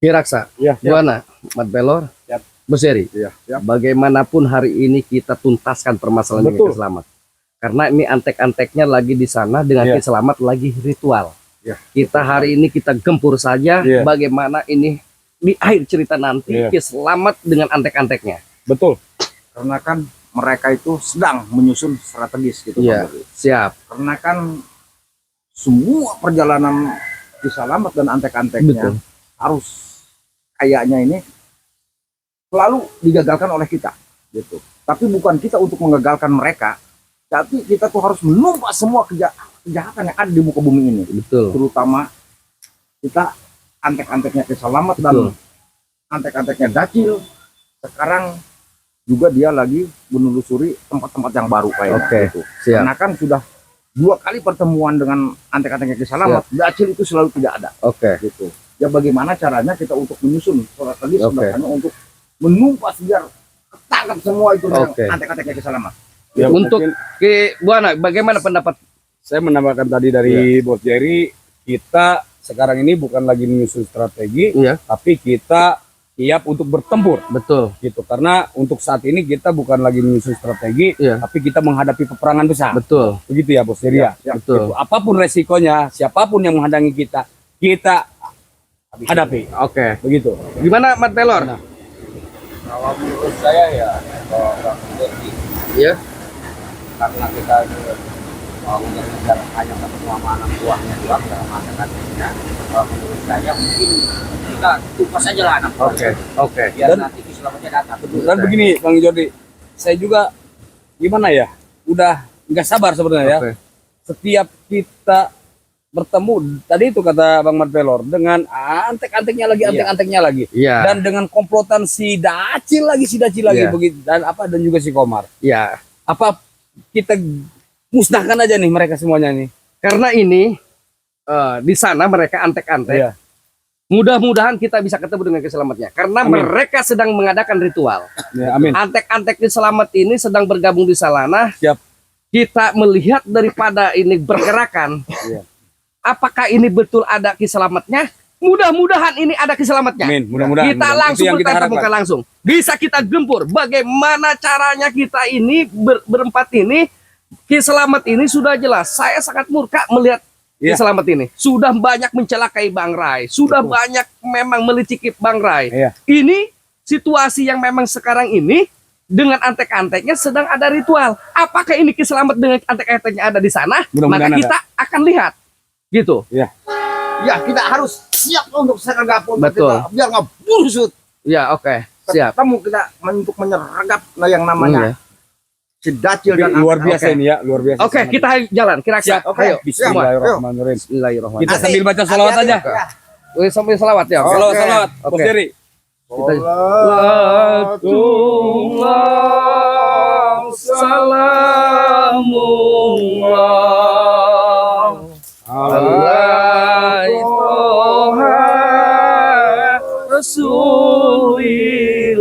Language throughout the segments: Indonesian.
Kiraksa, Ya, Buana, Mat Belor, Siap. Boseri. ya, ya. Bagaimanapun hari ini kita tuntaskan permasalahan Betul. Ki Selamat. Karena ini antek-anteknya lagi di sana dengan Ya. Ki Selamat lagi ritual. Ya. Kita hari ini kita gempur saja Ya. bagaimana ini di akhir cerita nanti Ya. Ki Selamat dengan antek-anteknya. Betul. Karena kan mereka itu sedang menyusun strategis gitu. Iya, Bang Dodi. siap. Karena kan semua perjalanan Ki Selamat dan antek-anteknya Betul. harus kayaknya ini selalu digagalkan oleh kita gitu. Tapi bukan kita untuk menggagalkan mereka, tapi kita tuh harus menumpas semua kejahatan yang ada di muka bumi ini. Betul. Terutama kita antek-anteknya Ki Selamat Betul. dan antek-anteknya Dacil. Sekarang juga dia lagi menelusuri tempat-tempat yang baru kayaknya Oke, gitu. siap. Karena kan sudah 2 kali pertemuan dengan antek-anteknya Ki Selamat, Dacil itu selalu tidak ada Oke. gitu. Ya bagaimana caranya kita untuk menyusun strategi Oke. sebenarnya untuk menumpas biar ketangkap semua itu dengan Oke. antek-anteknya Ki Selamat. Ya, Untuk mungkin Ki Buana, bagaimana pendapat? saya menambahkan tadi dari Bos Jerry, kita sekarang ini bukan lagi menyusun strategi, Iya, tapi kita siap untuk bertempur betul. gitu. Karena untuk saat ini kita bukan lagi menyusun strategi, Iya, tapi kita menghadapi peperangan besar. betul. Begitu ya Bos Jerry ya. Ya, Betul. Gitu. Apapun resikonya, siapapun yang menghadangi kita, kita hadapi. Oke. Begitu. Gimana Mat Belor? Kalau menurut saya ya Bang Jerry, Iya. karena kita mengejar hanya satu nama anak buahnya doang dalam antek-anteknya, menurut saya mungkin kita tupas aja lah anak Oke. buahnya, Oke. biar Dan- nanti Selamatnya datang. Dan begini Bang Jordi, saya juga gimana ya, udah nggak sabar sebenarnya ya. Oke. Setiap kita bertemu, tadi itu kata Bang Mat Belor, dengan antek-anteknya lagi, Iya. antek-anteknya lagi, Iya. dan dengan komplotan si Dacil lagi Iya. begitu, dan juga si Komar. Iya. Apa kita musnahkan aja nih mereka semuanya nih? Karena ini di sana mereka antek-antek. Iya. Mudah-mudahan kita bisa ketemu dengan Ki Selamatnya. Karena Amin. mereka sedang mengadakan ritual. Ya, amin. Antek-antek Ki Selamat ini sedang bergabung di Salana. Siap. Kita melihat daripada ini bergerakan. Iya. Apakah ini betul ada Ki Selamatnya? Mudah-mudahan ini ada Ki Selamatnya. Amin. Mudah-mudahan. Kita Itu langsung yang kita bertatap harapkan. muka langsung. Bisa kita gempur. Bagaimana caranya kita ini berempat ini. Ki Selamat ini sudah jelas. Saya sangat murka melihat Ki Iya. Selamat ini. Sudah banyak mencelakai Bang Rai. Sudah banyak memang meliciki Bang Rai. Iya. Ini situasi yang memang sekarang ini dengan antek-anteknya sedang ada ritual. Apakah ini Ki Selamat dengan antek-anteknya ada di sana? Mudah-mudahan Maka kita akan lihat. Gitu. Iya. Ya kita harus siap untuk sergap untuk Betul. kita biar nggak busut. Ya, oke. Siap. Ketemu kita untuk menyergap yang namanya Iya. si Dacil dan Luar biasa Oke. ini ya, luar biasa. Oke, sangat. kita jalan. Kira-kira. Siap, oke. Ayo. Bismillahirrahmanirrahim. Bismillahirrahmanirrahim. Kita sambil baca salawat aja. Wih, sambil selawat ya. Oke. Salawat, salawat. Bos Oke. Jerry. Kita salamullah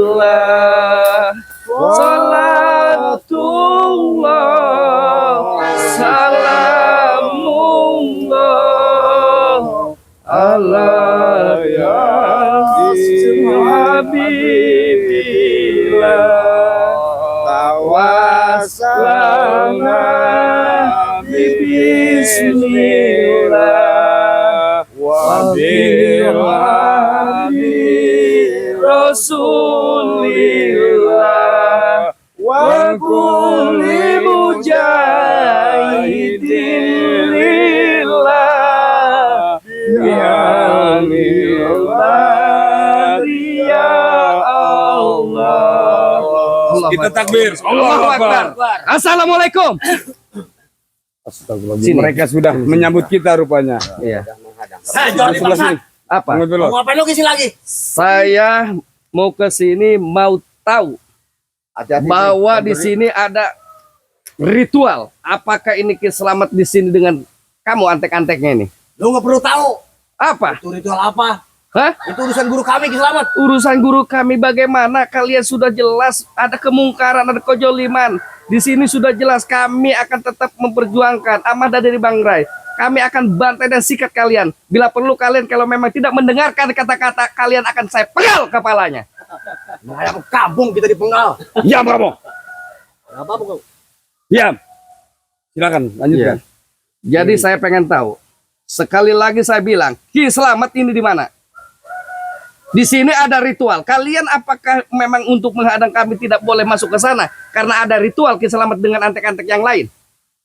Rasulillah salatullah salamullah ala ya habibillah tawasalna bismillah wa Rasulillah wa kulli mujahidin lillah bi'anillah ya Allah. Kita takbir. Allahu Akbar. Assalamualaikum. Astagfirullahaladzim. Sini. Mereka sudah menyambut kita rupanya. Iya. Sebelah sini. Apa? Bang Mat Belor. Mau ngapain lu kesini lagi? Saya mau ke sini mau tahu Hati-hati, bahwa Bang di Dodi. sini ada ritual. Apakah ini Ki Selamat di sini dengan kamu antek-anteknya ini? Lu nggak perlu tahu Apa? itu ritual apa. Hah? Itu urusan guru kami Ki Selamat. Urusan guru kami bagaimana? Kalian sudah jelas ada kemungkaran, ada kejoliman. Di sini sudah jelas kami akan tetap memperjuangkan amanah dari Bang Rai. kami akan bantai dan sikat kalian. Bila perlu kalian kalau memang tidak mendengarkan kata-kata kalian akan saya penggal kepalanya. Ayam kampung kita dipenggal. Diam kamu. Apa kau? Diam. Silakan lanjutkan. Jadi saya pengen tahu. Sekali lagi saya bilang, Ki Selamat ini di mana? Di sini ada ritual. Kalian apakah memang untuk menghadang kami tidak boleh masuk ke sana karena ada ritual Ki Selamat dengan antek-antek yang lain?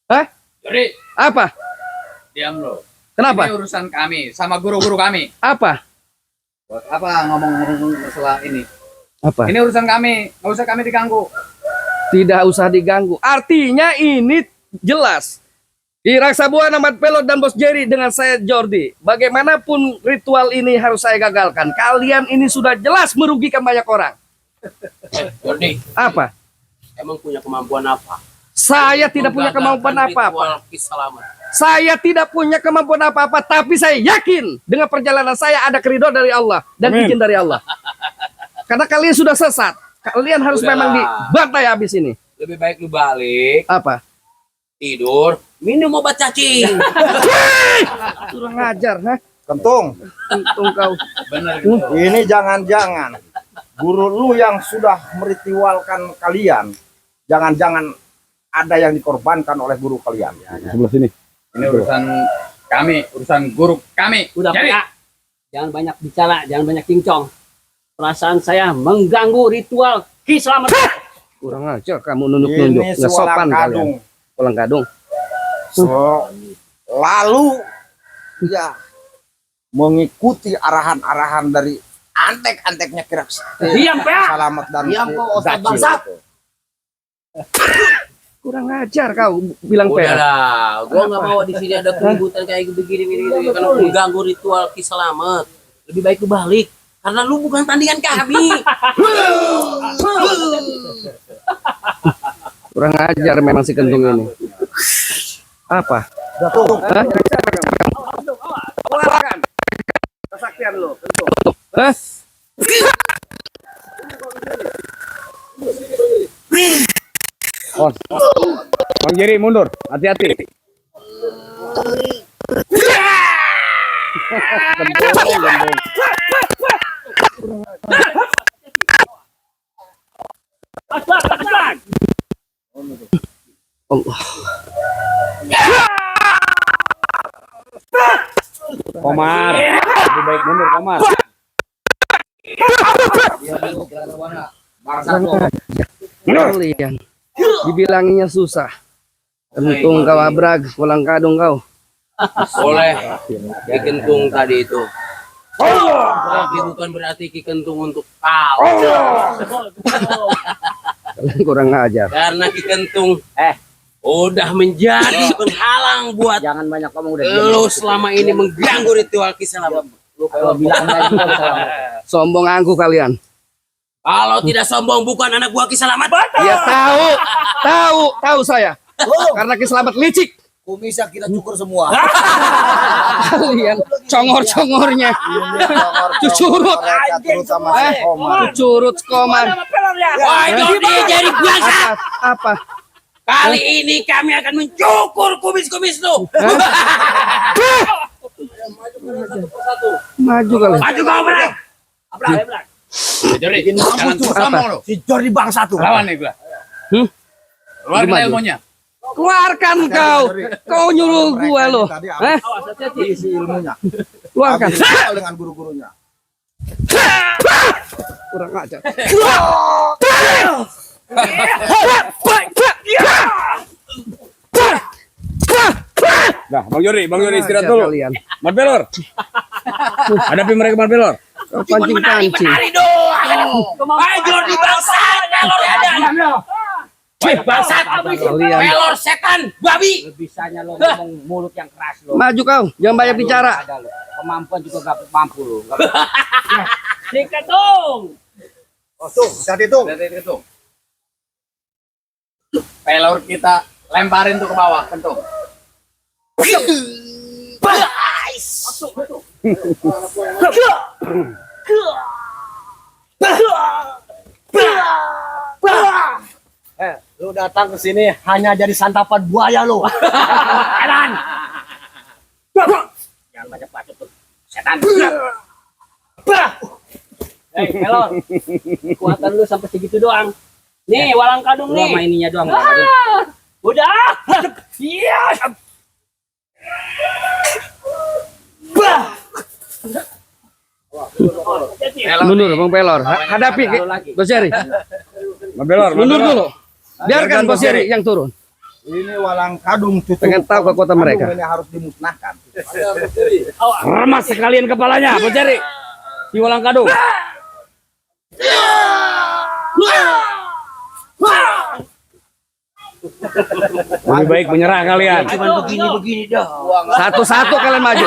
Hah? Jadi, Apa? diam lo. Kenapa? Ini urusan kami sama guru-guru kami. Apa? Buat apa ngomong masalah ini? Apa? Ini urusan kami, nggak usah kami diganggu. Tidak usah diganggu. Artinya ini jelas. Raksa Buana, Mat Pelor dan Bos Jerry dengan saya Jordi. Bagaimanapun ritual ini harus saya gagalkan. Kalian ini sudah jelas merugikan banyak orang. Jordi, Apa? emang punya kemampuan apa? Saya tidak punya kemampuan apa-apa. Ritual Ki Selamat. Saya tidak punya kemampuan apa-apa, tapi saya yakin dengan perjalanan saya ada keridhaan dari Allah dan Amin. izin dari Allah. Karena kalian sudah sesat. Kalian harus Udahlah. memang dibantai habis ini. Lebih baik lu balik, Apa? tidur, minum obat cacing. Kurang ajar, ha? Kentung, Untung kau. Bener. ini jangan-jangan guru lu yang sudah meritualkan kalian, jangan-jangan ada yang dikorbankan oleh guru kalian. Sebelah sini. Ini urusan kami, urusan guru kami. Udah Jadi, Pak, jangan banyak bicara, jangan banyak cincong. Perasaan saya mengganggu ritual Ki Selamat. Kurang ajar kamu nunjuk-nunjuk. Ini Nggak sopan sualang kalian. kadung. Pulang gadung. Lalu ya mengikuti arahan-arahan dari antek-anteknya Kirak Diam, Pak. Selamat dan Diam, kau, Ustaz Gacil bangsat. itu. Kurang ajar kau bilang Udah per. lah, gua nggak mau di sini ada keributan kayak begini karena mengganggu ritual Ki Selamat. Lebih baik lu balik karena lu bukan tandingan kami. Kurang ajar memang si Kentung ini. Apa? Hah? Keluarkan kesaktian lo, Kentung. Hah? Oh. Bang Jerry mundur, hati-hati. Allah. Komar, lebih baik mundur Komar. Kalian dibilanginya susah. Kentung kau abrag, pulang kadung kau. Boleh Ki Kentung tadi itu. Tapi bukan berarti Ki Kentung untuk kau. Kalian kurang ajar. Karena Ki Kentung udah menjadi penghalang buat Jangan banyak ngomong udah. lo selama ini mengganggu ritual Ki Selamat. Lu kalau bilang aja Ki Selamat. Sombong angku kalian. Kalau tidak sombong bukan anak gua Ki Selamat. Ya tahu saya. Karena Kiselamat licik. Kumisnya kita cukur semua. Kalian congor-congornya. Cucurut. Terutama Eh, si Komar. Cucurut Komar. Wah, Jordi jadi bangsa. Apa? Kali ini kami akan mencukur kumis-kumis lu. Maju kalian. Maju kau berang. Jordi, jangan sombong lo. Si Jordi bangsa tuh. Lawan nih gua. Keluarkan Gimana? ilmunya. Keluarkan kau. Kau nyuruh gua lo. Eh, Isi ilmunya. keluarkan. Habis itu dengan guru-gurunya. Kurang ajar. Dah, Bang Jerry istirahat Ajar dulu. kalian. Mat Pelor. Hadapi mereka Mat Pelor. Kau pancing-pancing. Menari dong. Ayo Jordi bangsa. Pelor ada. Bangsat. Kalian. Pelor setan. Babi. Bisanya lo ngomong mulut yang keras lo. Maju kau. Jangan banyak bicara. Ada lo. Kemampuan juga gak mampu lo. Si Kentung. Oh tuh, saat itu. Lihat itu. Pelor kita lemparin tuh ke bawah, Kentung. Lu datang ke sini hanya jadi santapan buaya lu. setan. Hei, Pelor. Kekuatan lu sampai segitu doang. Nih, walang kadung Lu nih. sama ininya doang. Udah. Iya. Bah. Mundur Bang Pelor. Hadapi Bos Yeri. Bang Pelor, Mundur dulu. Biarkan Bos Yeri yang turun. Ini walang kadung cucu. Pengen tahu kekuatan mereka. Ini harus dimusnahkan. remas sekalian kepalanya, Bos Jari. Si walang kadung. Lebih baik menyerah kalian. Cuman begini-begini dah. Satu-satu kalian maju.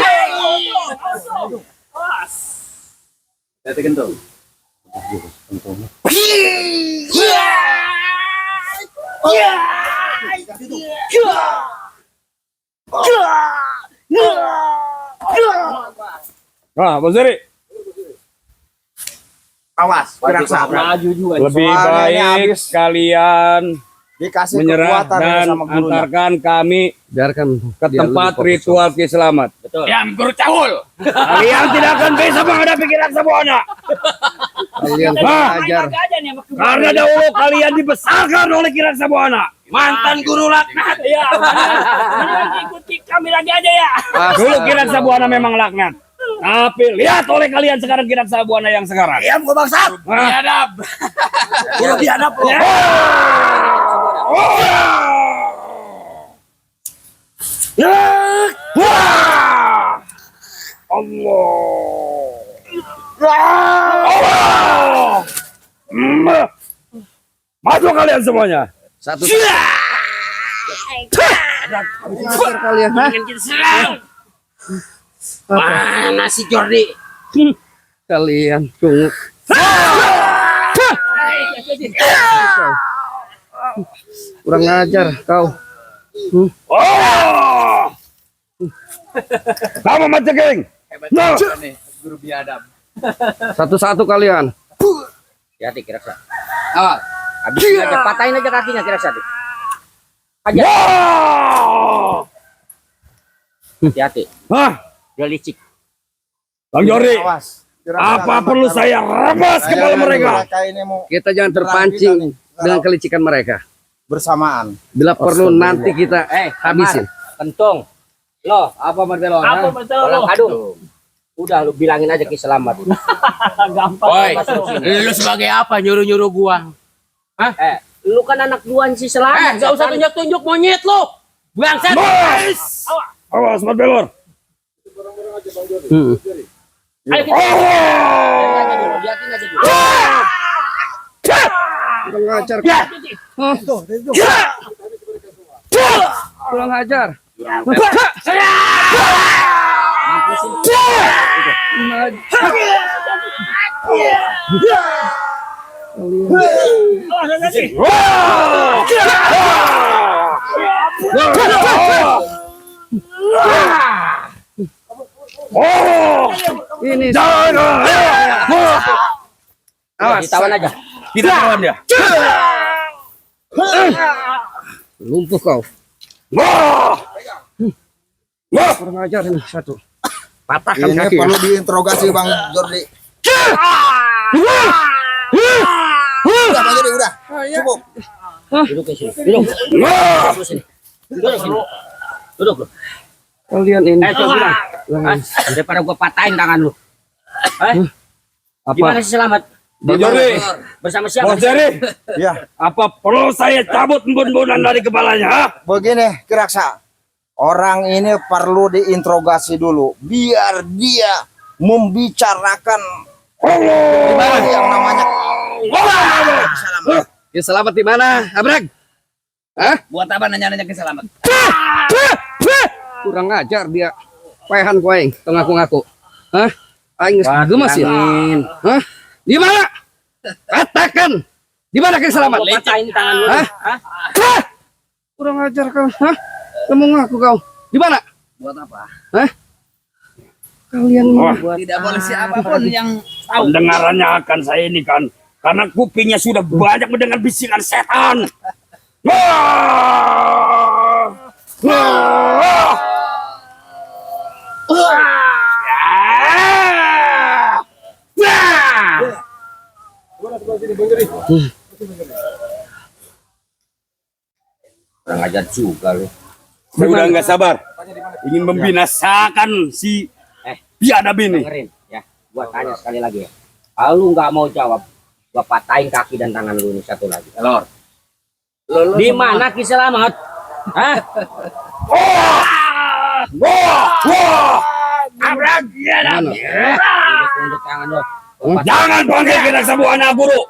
Nah, Bos Jari. Awas, Kiraksa. Maju juga. Lebih Soalnya ini baik habis. kalian Dikasih menyerah kekuatan dan sama gurunya. antarkan kami Biarkan ke dia tempat lebih fokus. ritual Ki Selamat. Betul. Diam, Guru Cahul. Kalian tidak akan bisa menghadapi Kiraksa Buana. Kalian ajar. Karena dahulu kalian dibesarkan oleh Kiraksa Buana. Mantan guru laknat. Iya. Ikuti kami lagi aja ya. Dulu Kiraksa Buana memang laknat. Tapi lihat oleh kalian sekarang Kiraksa Buana yang sekarang. Diam gua bangsat. Biadab. Guru biadab lu. Allah. Maju kalian semuanya. Satu. Kalian, ha? Mana si Jordi? Kalian cunguk. Kurang ajar kau. Oh! Kamu Maceking. No. Guru biadab. Satu-satu kalian. Hati-hati Kiraksa. Awas. Habisin aja, patahin aja kakinya Kiraksa. Aja. Wow! Hati-hati. Hah? Dia licik. Bang Jori, Awas. apa perlu saya rebas kepala mereka? Mereka ini mau Kita jangan terpancing dengan kelicikan mereka. bersamaan. Bila perlu nanti kita habisin. Kentung. Loh, apa Martelo? Apa betul Walang lo? kadung. Udah lu bilangin aja Ki Selamat. Gampang. Oi, lu sebagai apa nyuruh-nyuruh gua? Hah? Lu kan anak duaan si Selamat. Gak usah tunjuk-tunjuk monyet lu. Bangsat. Awas, Mat Belor. Ayo kita. Liatin aja dulu. Kurang ajar. Kurang ajar. Ini awas. Ditawan aja. Kita lawan dia. Lumpuh kau. Wah! Kurang ajar ini satu. Patahkan Ini kaki. perlu diinterogasi Bang Jordi. Udah Bang Jordi, udah. Cukup. Duduk di sini. Duduk. Duduk sini. Duduk sini. Duduk lu. Kalian ini. Coba bilang. Hah? Daripada gua patahin tangan lu. Hah? Gimana Apa? sih Selamat? Bang Jordi, Bersama siapa? Bos Jari, Ya, apa perlu saya cabut embun-embunan dari kepalanya? Ha? begini Kiraksa. Orang ini perlu diinterogasi dulu biar dia membicarakan yang namanya Ya selamat di mana, Abrag? Hah? Buat apa nanya-nanya Ki Selamat? Kurang ajar dia. Pehan kuaing, ngaku-ngaku. Hah? Aing gemes ya. Hah? Di mana? Katakan. Di mana Ki Selamat? Patahin tangan lu. Hah? Hah? Kurang ajar kau. Hah? Kamu ngaku kau. Di mana? Buat apa? Hah? Kalian Tidak boleh siapapun yang Pendengarannya akan saya ini kan, karena kupingnya sudah banyak mendengar bisikan setan. Wah! Wah! Kurang ajar juga lu. Saya udah nggak sabar. Ingin membinasakan si biadab ini. Dengerin ya. Gua tanya sekali lagi ya. Kalau lu nggak mau jawab, gua patahin kaki dan tangan lu ini satu lagi. Lor. Di mana Ki Selamat? Hah? Abrak, Tunjuk tangan lu. jangan panggil kita semua anak guru.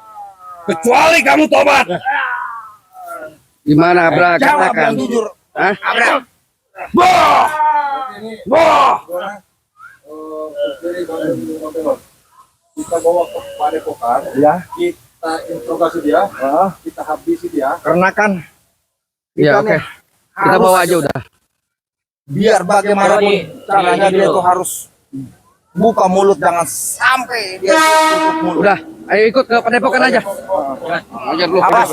Kecuali kamu tobat. Gimana Abra, katakan. jujur. Hah? Kita bawa ke padepokan, Ya, kita interogasi dia, kita habisi dia. karena kan Iya, oke. Kita bawa aja udah. biar bagaimanapun caranya dia tuh harus buka mulut, jangan sampai dia tutup mulut. Udah, ayo ikut ke padepokan aja. Ajar lu. Awas.